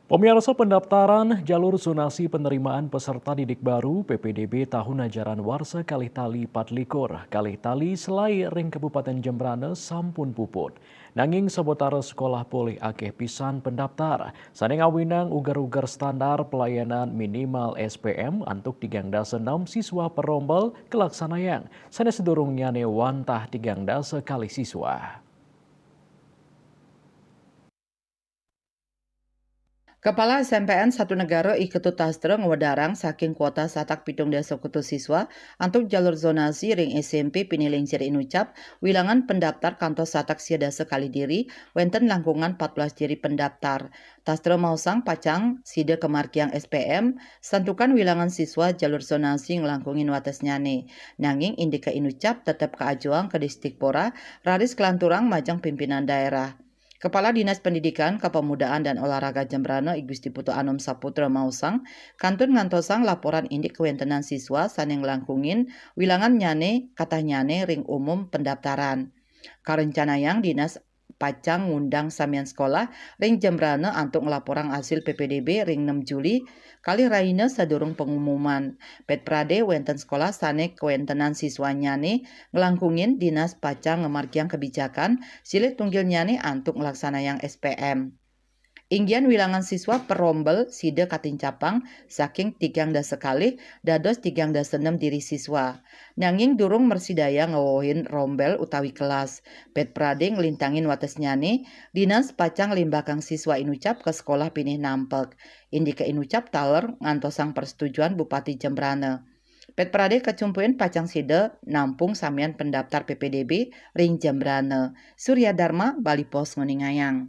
Pemirsa, pendaftaran jalur zonasi penerimaan peserta didik baru PPDB tahun ajaran warsa Kalitali Patlikur Kalitali Selai Ring Kabupaten Jembrane sampun puput. Nanging seputar sekolah pulih akeh pisan pendaftar. Sane ngawinang ugar-ugar standar pelayanan minimal SPM antuk 36 siswa perombel kelaksanayang. Sane sedurungnya wantah 36 kali siswa. Kepala SMPN Satu Negara Iketu Tastre ngewedarang saking kuota satak pitung dasa kutu siswa untuk jalur zonasi ring SMP Pinilingsir Inucap wilangan pendaftar kantor satak sia dasa kali diri wenten langkungan 14 diri pendaftar. Tastre mausang pacang side kemarkiang SPM santukan wilangan siswa jalur zonasi ngelangkungin wates nyane. Nanging indika Inucap tetap keajuang ke Distikpora raris kelanturang majang pimpinan daerah. Kepala Dinas Pendidikan, Kepemudaan dan Olahraga Jembrane Igusti Putu Anom Saputra Mausang, kantun ngantosang laporan indik kewentenan siswa saneng langkungin wilangan nyane kata nyane ring umum pendaftaran. Karencanayang Dinas Pacang ngundang samian sekolah ring Jembrane antuk ngelaporan hasil PPDB ring 6 Juli kali raina sadurung pengumuman. Pet Prade wenten sekolah sane kewentenan siswa nyane ngelangkungin Dinas Pacang ngemarkiang kebijakan silih tunggil nyane antuk ngelaksanayang SPM. Inggian wilangan siswa perombel side katincapang saking 3 sekali dados 36 diri siswa. Nanging durung mersidaya ngewohin rombel utawi kelas. Pet Prade ngelintangin wates nyane, Dinas Pacang limbakang siswa Inucap ke sekolah pinih nampek. Indika Inucap taler ngantosang persetujuan Bupati Jembrane. Pet Prade kecumpuin Pacang Side nampung samian pendaftar PPDB ring Jembrane. Surya Dharma, Bali Pos Nguningayang.